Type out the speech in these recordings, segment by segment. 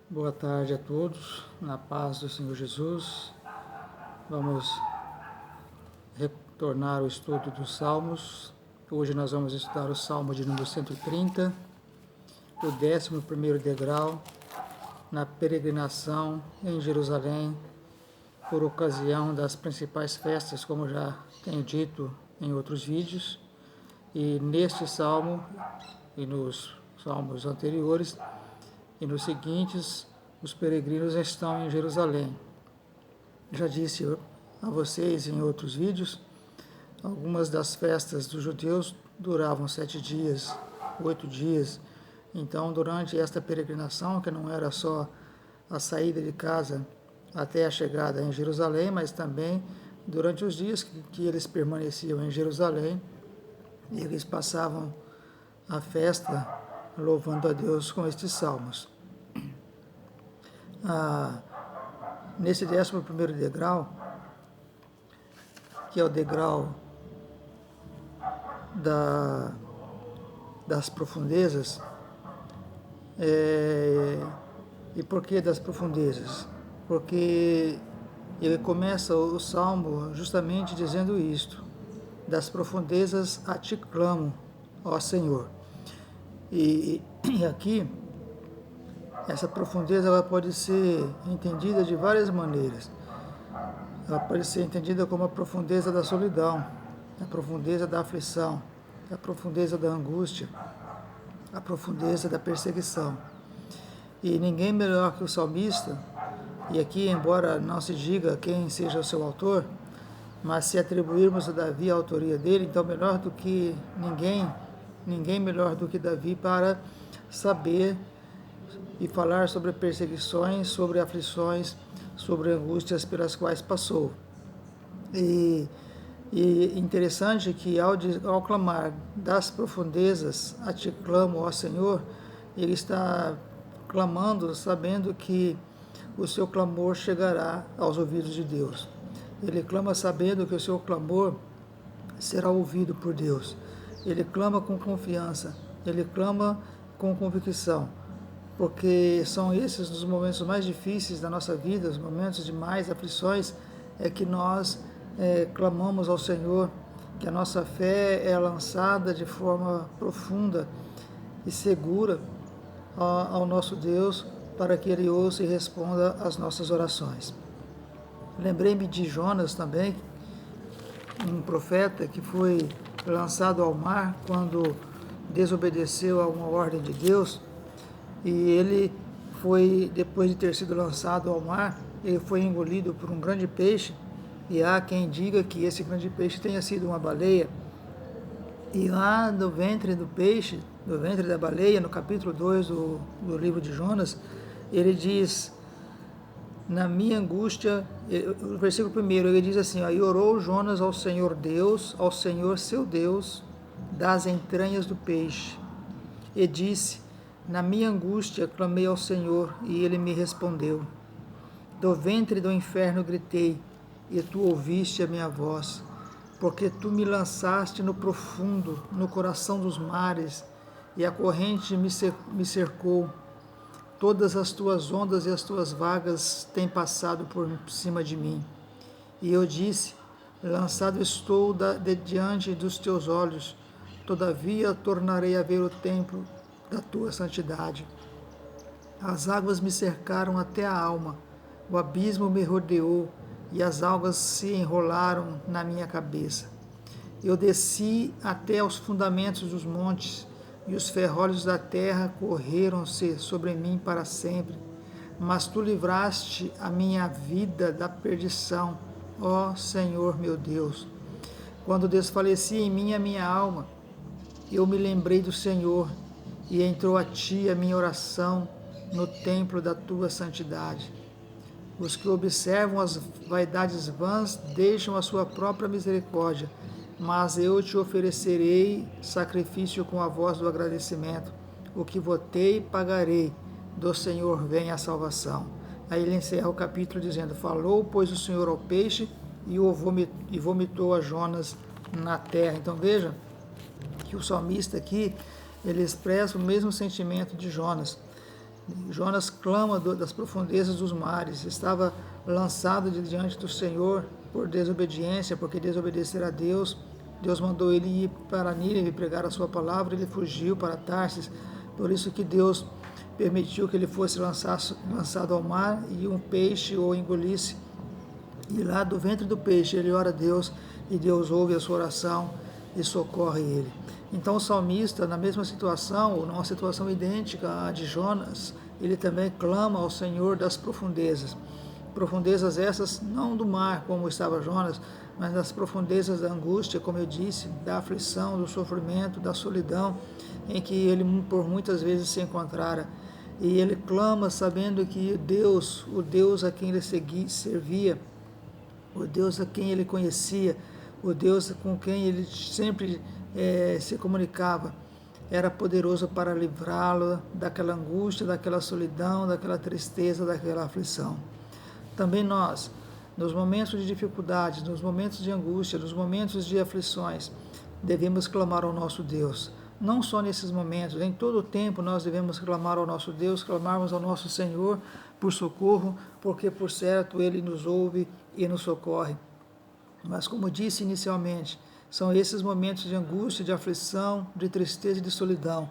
Boa tarde a todos, na paz do Senhor Jesus. Vamos retornar ao estudo dos Salmos. Hoje nós vamos estudar o Salmo de número 130, o 11º degrau, na peregrinação em Jerusalém, por ocasião das principais festas, como já tenho dito em outros vídeos. E neste Salmo, e nos Salmos anteriores, e nos seguintes, os peregrinos estão em Jerusalém. Já disse a vocês em outros vídeos, algumas das festas dos judeus duravam 7 dias, 8 dias. Então, durante esta peregrinação, que não era só a saída de casa até a chegada em Jerusalém, mas também durante os dias que eles permaneciam em Jerusalém, eles passavam a festa louvando a Deus com estes salmos. Nesse 11º degrau, que é o degrau das profundezas, e por que das profundezas? Porque ele começa o salmo justamente dizendo isto: das profundezas a ti clamo, ó Senhor. E aqui, essa profundeza ela pode ser entendida de várias maneiras. Ela pode ser entendida como a profundeza da solidão, a profundeza da aflição, a profundeza da angústia, a profundeza da perseguição. E ninguém melhor que o salmista, e aqui, embora não se diga quem seja o seu autor, mas se atribuirmos a Davi a autoria dele, então melhor do que ninguém melhor do que Davi para saber e falar sobre perseguições, sobre aflições, sobre angústias pelas quais passou. E interessante que ao clamar das profundezas a ti clamo, ó Senhor, ele está clamando sabendo que o seu clamor chegará aos ouvidos de Deus. Ele clama sabendo que o seu clamor será ouvido por Deus. Ele clama com confiança, ele clama com convicção, porque são esses os momentos mais difíceis da nossa vida, os momentos de mais aflições, é que nós clamamos ao Senhor, que a nossa fé é lançada de forma profunda e segura ao nosso Deus, para que Ele ouça e responda às nossas orações. Lembrei-me de Jonas também, um profeta que foi lançado ao mar quando desobedeceu a uma ordem de Deus, e ele foi, depois de ter sido lançado ao mar, ele foi engolido por um grande peixe, e há quem diga que esse grande peixe tenha sido uma baleia. E lá no ventre do peixe, no ventre da baleia, no capítulo 2 do livro de Jonas, ele diz, na minha angústia, o versículo 1, ele diz assim, e orou Jonas ao Senhor Deus, ao Senhor seu Deus, das entranhas do peixe, e disse, na minha angústia clamei ao Senhor, e ele me respondeu. Do ventre do inferno gritei, e tu ouviste a minha voz, porque tu me lançaste no profundo, no coração dos mares, e a corrente me cercou. Todas as tuas ondas e as tuas vagas têm passado por cima de mim. E eu disse, lançado estou diante dos teus olhos, todavia tornarei a ver o templo da tua santidade. As águas me cercaram até a alma, o abismo me rodeou, e as algas se enrolaram na minha cabeça. Eu desci até aos fundamentos dos montes, e os ferrolhos da terra correram-se sobre mim para sempre. Mas tu livraste a minha vida da perdição, ó Senhor meu Deus. Quando desfalecia em mim a minha alma, eu me lembrei do Senhor, e entrou a ti a minha oração no templo da tua santidade. Os que observam as vaidades vãs deixam a sua própria misericórdia, mas eu te oferecerei sacrifício com a voz do agradecimento. O que votei, pagarei. Do Senhor vem a salvação. Aí ele encerra o capítulo dizendo, falou, pois, o Senhor ao peixe, e vomitou a Jonas na terra. Então veja que o salmista aqui, ele expressa o mesmo sentimento de Jonas. Jonas clama das profundezas dos mares, estava lançado diante do Senhor por desobediência, porque desobedecer a Deus. Deus mandou ele ir para Nínive pregar a sua palavra, ele fugiu para Tarsis, por isso que Deus permitiu que ele fosse lançado ao mar e um peixe o engolisse. E lá do ventre do peixe ele ora a Deus e Deus ouve a sua oração e socorre ele. Então o salmista, na mesma situação, ou numa situação idêntica à de Jonas, ele também clama ao Senhor das profundezas. Profundezas essas não do mar, como estava Jonas, mas das profundezas da angústia, como eu disse, da aflição, do sofrimento, da solidão, em que ele por muitas vezes se encontrara. E ele clama sabendo que Deus, o Deus a quem ele servia, o Deus a quem ele conhecia, o Deus com quem ele sempre se comunicava, era poderoso para livrá-lo daquela angústia, daquela solidão, daquela tristeza, daquela aflição. Também nós, nos momentos de dificuldades, nos momentos de angústia, nos momentos de aflições, devemos clamar ao nosso Deus. Não só nesses momentos, em todo o tempo nós devemos clamar ao nosso Deus, clamarmos ao nosso Senhor por socorro, porque por certo Ele nos ouve e nos socorre. Mas como disse inicialmente, são esses momentos de angústia, de aflição, de tristeza e de solidão,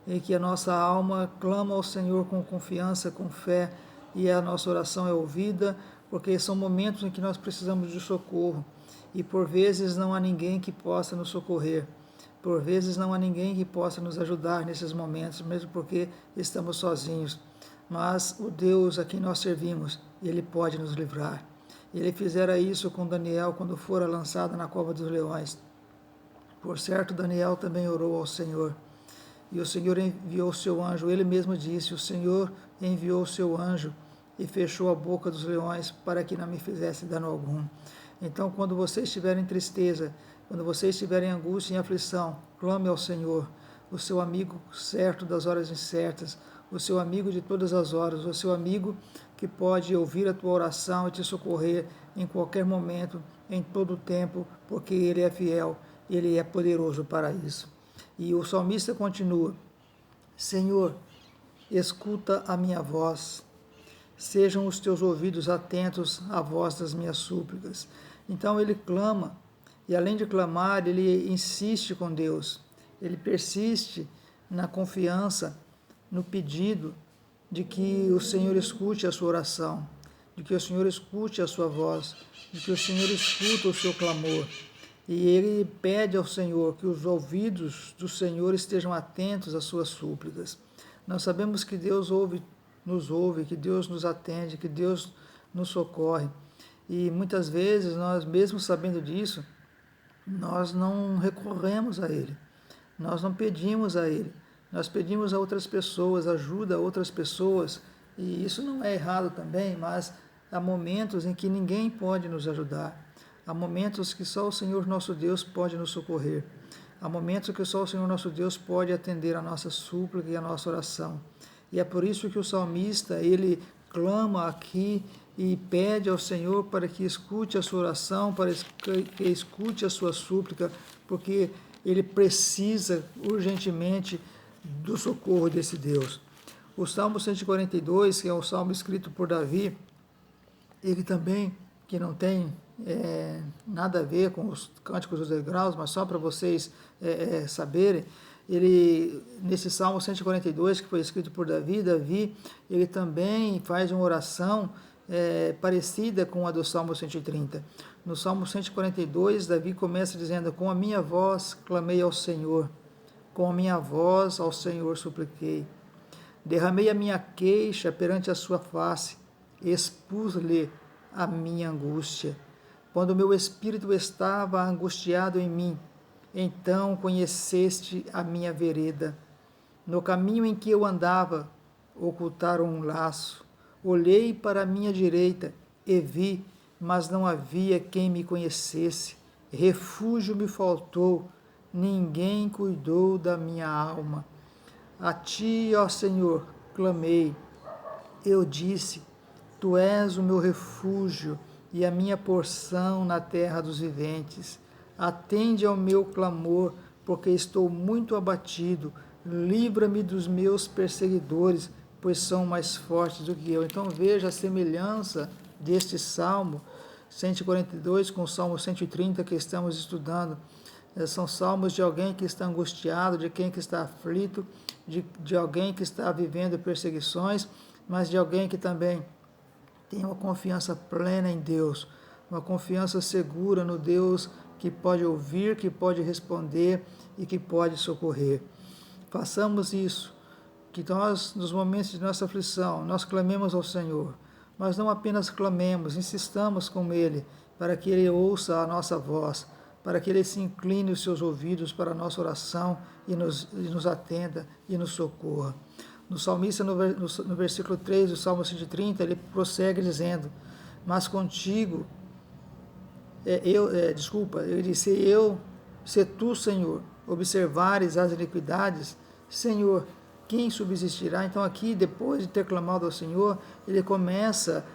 em que a nossa alma clama ao Senhor com confiança, com fé, e a nossa oração é ouvida, porque são momentos em que nós precisamos de socorro, e por vezes não há ninguém que possa nos socorrer, por vezes não há ninguém que possa nos ajudar nesses momentos, mesmo porque estamos sozinhos, mas o Deus a quem nós servimos, Ele pode nos livrar. Ele fizera isso com Daniel quando fora lançado na cova dos leões. Por certo, Daniel também orou ao Senhor, e o Senhor enviou o seu anjo. Ele mesmo disse: o Senhor enviou o seu anjo e fechou a boca dos leões para que não me fizesse dano algum. Então, quando você estiver em tristeza, quando você estiver em angústia e em aflição, clame ao Senhor, o seu amigo certo das horas incertas, o seu amigo de todas as horas, o seu amigo que pode ouvir a tua oração e te socorrer em qualquer momento, em todo o tempo, porque Ele é fiel, Ele é poderoso para isso. E o salmista continua: Senhor, escuta a minha voz, sejam os teus ouvidos atentos à voz das minhas súplicas. Então ele clama, e além de clamar, ele insiste com Deus, ele persiste na confiança, no pedido de que o Senhor escute a sua oração, de que o Senhor escute a sua voz, de que o Senhor escuta o seu clamor. E ele pede ao Senhor que os ouvidos do Senhor estejam atentos às suas súplicas. Nós sabemos que Deus nos ouve, que Deus nos atende, que Deus nos socorre. E muitas vezes nós, mesmo sabendo disso, nós não recorremos a Ele, nós não pedimos a Ele, nós pedimos a outras pessoas, ajuda a outras pessoas, e isso não é errado também, mas há momentos em que ninguém pode nos ajudar. Há momentos que só o Senhor nosso Deus pode nos socorrer. Há momentos que só o Senhor nosso Deus pode atender a nossa súplica e a nossa oração. E é por isso que o salmista, ele clama aqui e pede ao Senhor para que escute a sua oração, para que escute a sua súplica, porque ele precisa urgentemente do socorro desse Deus. O Salmo 142, que é o salmo escrito por Davi, ele também, que não tem nada a ver com os cânticos dos degraus, mas só para vocês saberem, ele, nesse Salmo 142, que foi escrito por Davi, ele também faz uma oração parecida com a do Salmo 130. No Salmo 142, Davi começa dizendo: com a minha voz clamei ao Senhor, com a minha voz ao Senhor supliquei. Derramei a minha queixa perante a sua face, expus-lhe a minha angústia. Quando o meu espírito estava angustiado em mim, então conheceste a minha vereda. No caminho em que eu andava, ocultaram um laço. Olhei para a minha direita e vi, mas não havia quem me conhecesse. Refúgio me faltou, ninguém cuidou da minha alma. A ti, ó Senhor, clamei. Eu disse: tu és o meu refúgio e a minha porção na terra dos viventes. Atende ao meu clamor, porque estou muito abatido. Livra-me dos meus perseguidores, pois são mais fortes do que eu. Então veja a semelhança deste Salmo 142 com o Salmo 130 que estamos estudando. São salmos de alguém que está angustiado, de quem que está aflito, de alguém que está vivendo perseguições, mas de alguém que também tem uma confiança plena em Deus, uma confiança segura no Deus que pode ouvir, que pode responder e que pode socorrer. Façamos isso, que nós, nos momentos de nossa aflição, nós clamemos ao Senhor, mas não apenas clamemos, insistamos com Ele, para que Ele ouça a nossa voz, para que Ele se incline os seus ouvidos para a nossa oração e nos atenda e nos socorra. No salmista, no versículo 3 do Salmo 130, ele prossegue dizendo, mas contigo, ele disse, se tu, Senhor, observares as iniquidades, Senhor, quem subsistirá? Então aqui, depois de ter clamado ao Senhor, ele começa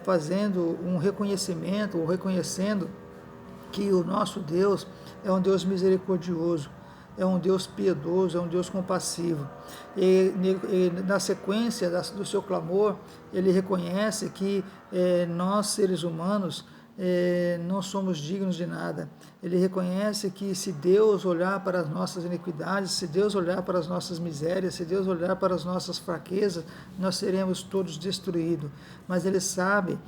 fazendo um reconhecimento, ou reconhecendo que o nosso Deus é um Deus misericordioso, é um Deus piedoso, é um Deus compassivo. E na sequência do seu clamor, ele reconhece que nós, seres humanos, não somos dignos de nada. Ele reconhece que se Deus olhar para as nossas iniquidades, se Deus olhar para as nossas misérias, se Deus olhar para as nossas fraquezas, nós seremos todos destruídos. Mas ele sabe,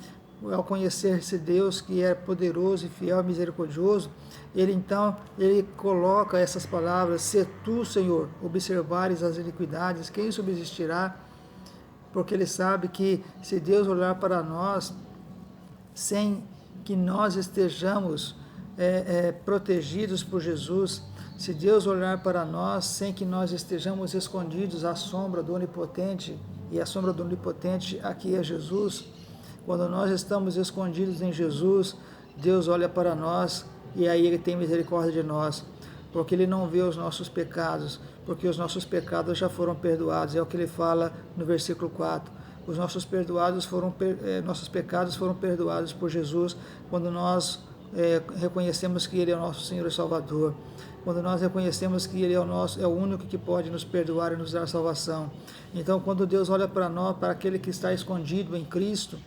ao conhecer esse Deus que é poderoso e fiel e misericordioso, ele coloca essas palavras, se tu, Senhor, observares as iniquidades, quem subsistirá? Porque ele sabe que se Deus olhar para nós, sem que nós estejamos protegidos por Jesus, se Deus olhar para nós sem que nós estejamos escondidos à sombra do Onipotente, e a sombra do Onipotente aqui é Jesus, quando nós estamos escondidos em Jesus, Deus olha para nós e aí Ele tem misericórdia de nós, porque Ele não vê os nossos pecados, porque os nossos pecados já foram perdoados, é o que Ele fala no versículo 4. Os nossos pecados foram perdoados por Jesus quando nós reconhecemos que Ele é o nosso Senhor e Salvador, quando nós reconhecemos que Ele é o único que pode nos perdoar e nos dar salvação. Então, quando Deus olha para nós, para aquele que está escondido em Cristo,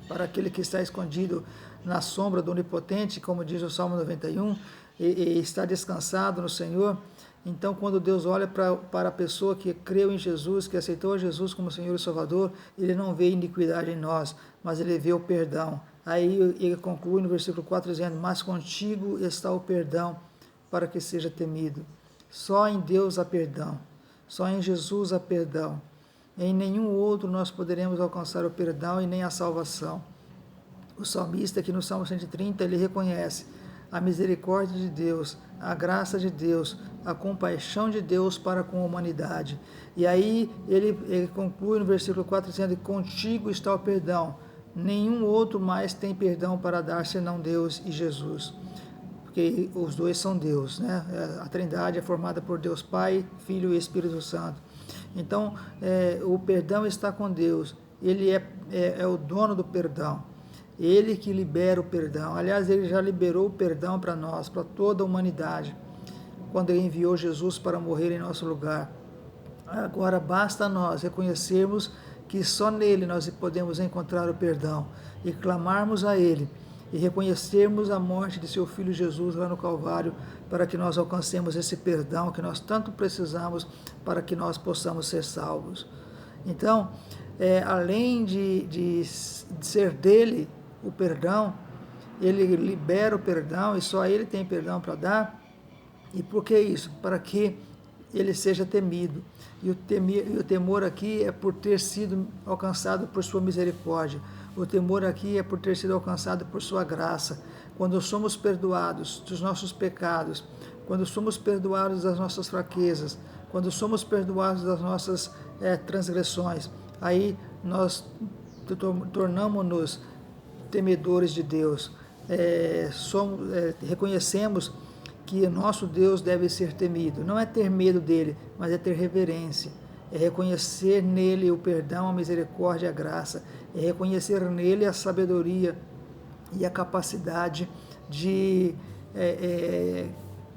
para aquele que está escondido na sombra do Onipotente, como diz o Salmo 91, e está descansado no Senhor. Então, quando Deus olha para a pessoa que creu em Jesus, que aceitou Jesus como Senhor e Salvador, Ele não vê iniquidade em nós, mas Ele vê o perdão. Aí ele conclui no versículo 4 dizendo, mas contigo está o perdão para que seja temido. Só em Deus há perdão, só em Jesus há perdão. Em nenhum outro nós poderemos alcançar o perdão e nem a salvação. O salmista aqui no Salmo 130, ele reconhece a misericórdia de Deus, a graça de Deus, a compaixão de Deus para com a humanidade. E aí ele conclui no versículo 4 dizendo, contigo está o perdão. Nenhum outro mais tem perdão para dar senão Deus e Jesus. Porque os dois são Deus, né? A Trindade é formada por Deus Pai, Filho e Espírito Santo. Então, o perdão está com Deus. Ele é o dono do perdão. Ele que libera o perdão. Aliás, Ele já liberou o perdão para nós, para toda a humanidade, quando Ele enviou Jesus para morrer em nosso lugar. Agora, basta nós reconhecermos que só nele nós podemos encontrar o perdão e clamarmos a Ele e reconhecermos a morte de seu Filho Jesus lá no Calvário para que nós alcancemos esse perdão que nós tanto precisamos para que nós possamos ser salvos. Então, além de ser dele o perdão, Ele libera o perdão e só Ele tem perdão para dar. E por que isso? Para que Ele seja temido. E o temor aqui é por ter sido alcançado por sua misericórdia. O temor aqui é por ter sido alcançado por sua graça. Quando somos perdoados dos nossos pecados, quando somos perdoados das nossas fraquezas, quando somos perdoados das nossas transgressões, aí nós tornamos-nos temedores de Deus. Reconhecemos que nosso Deus deve ser temido. Não é ter medo dele, mas é ter reverência. É reconhecer nele o perdão, a misericórdia, a graça. É reconhecer nele a sabedoria e a capacidade de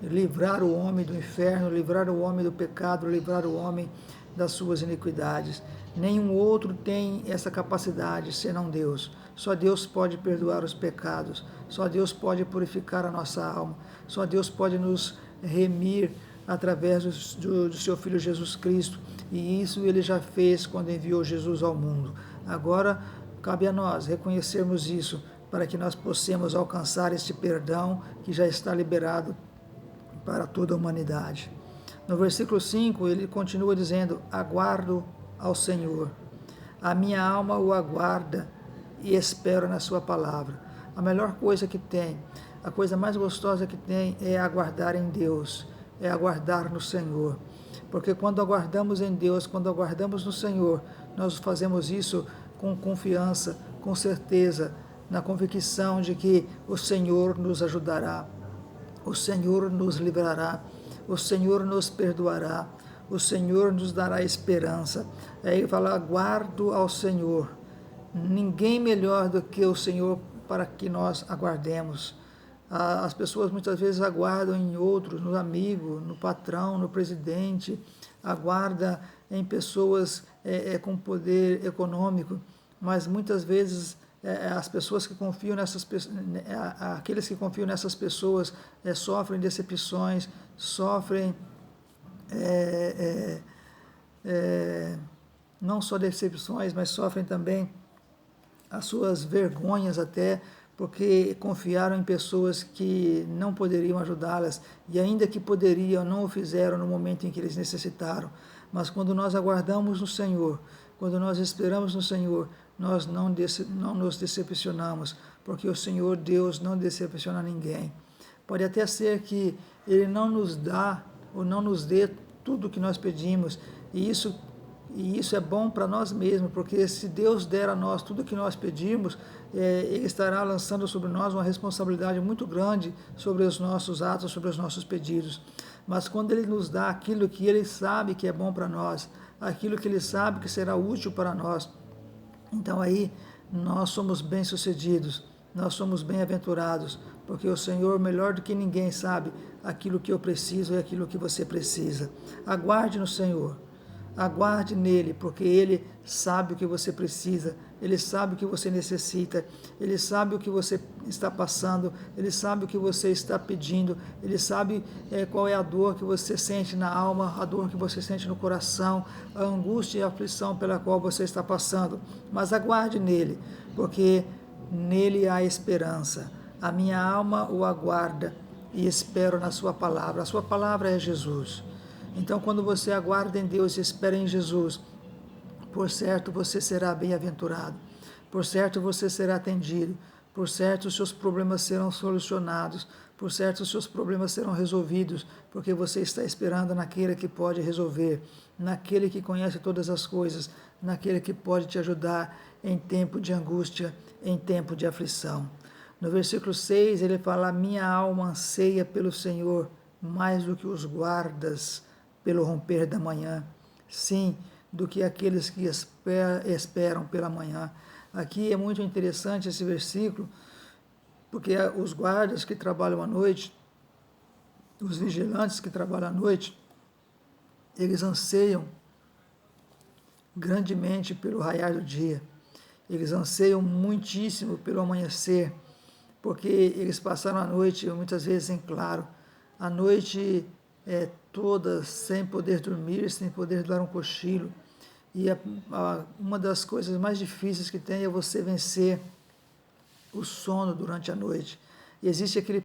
livrar o homem do inferno, livrar o homem do pecado, livrar o homem das suas iniquidades. Nenhum outro tem essa capacidade, senão Deus. Só Deus pode perdoar os pecados, só Deus pode purificar a nossa alma, só Deus pode nos remir através do seu Filho Jesus Cristo, e isso Ele já fez quando enviou Jesus ao mundo. Agora, cabe a nós reconhecermos isso, para que nós possamos alcançar este perdão que já está liberado para toda a humanidade. No versículo 5, ele continua dizendo: aguardo ao Senhor. A minha alma o aguarda e espero na sua palavra. A melhor coisa que tem, a coisa mais gostosa que tem é aguardar em Deus, é aguardar no Senhor. Porque quando aguardamos em Deus, quando aguardamos no Senhor, nós fazemos isso com confiança, com certeza, na convicção de que o Senhor nos ajudará, o Senhor nos livrará, o Senhor nos perdoará, o Senhor nos dará esperança. Aí ele fala: aguardo ao Senhor. Ninguém melhor do que o Senhor para que nós aguardemos. As pessoas muitas vezes aguardam em outros, no amigo, no patrão, no presidente, aguarda em pessoas com poder econômico, mas muitas vezes as pessoas que confiam nessas aqueles que confiam nessas pessoas sofrem decepções, sofrem não só decepções, mas sofrem também as suas vergonhas até, porque confiaram em pessoas que não poderiam ajudá-las, e ainda que poderiam, não o fizeram no momento em que eles necessitaram. Mas quando nós aguardamos no Senhor, quando nós esperamos no Senhor, nós não nos decepcionamos, porque o Senhor Deus não decepciona ninguém. Pode até ser que Ele não nos dá ou não nos dê tudo o que nós pedimos, e isso é bom para nós mesmos, porque se Deus der a nós tudo o que nós pedimos, Ele estará lançando sobre nós uma responsabilidade muito grande sobre os nossos atos, sobre os nossos pedidos. Mas quando Ele nos dá aquilo que Ele sabe que é bom para nós, aquilo que Ele sabe que será útil para nós, então aí nós somos bem-sucedidos, nós somos bem-aventurados, porque o Senhor, melhor do que ninguém, sabe aquilo que eu preciso e aquilo que você precisa. Aguarde no Senhor. Aguarde nele, porque ele sabe o que você precisa, ele sabe o que você necessita, ele sabe o que você está passando, ele sabe o que você está pedindo, ele sabe qual é a dor que você sente na alma, a dor que você sente no coração, a angústia e a aflição pela qual você está passando. Mas aguarde nele, porque nele há esperança. A minha alma o aguarda e espero na sua palavra. A sua palavra é Jesus. Então, quando você aguarda em Deus e espera em Jesus, por certo você será bem-aventurado, por certo você será atendido, por certo os seus problemas serão solucionados, por certo os seus problemas serão resolvidos, porque você está esperando naquele que pode resolver, naquele que conhece todas as coisas, naquele que pode te ajudar em tempo de angústia, em tempo de aflição. No versículo 6 ele fala: minha alma anseia pelo Senhor, mais do que os guardas pelo romper da manhã, sim, do que aqueles que esperam pela manhã. Aqui é muito interessante esse versículo, porque os guardas que trabalham à noite, os vigilantes que trabalham à noite, eles anseiam grandemente pelo raiar do dia, eles anseiam muitíssimo pelo amanhecer, porque eles passaram a noite muitas vezes em claro, a noite toda sem poder dormir, sem poder dar um cochilo. E uma das coisas mais difíceis que tem é você vencer o sono durante a noite. E existe aquele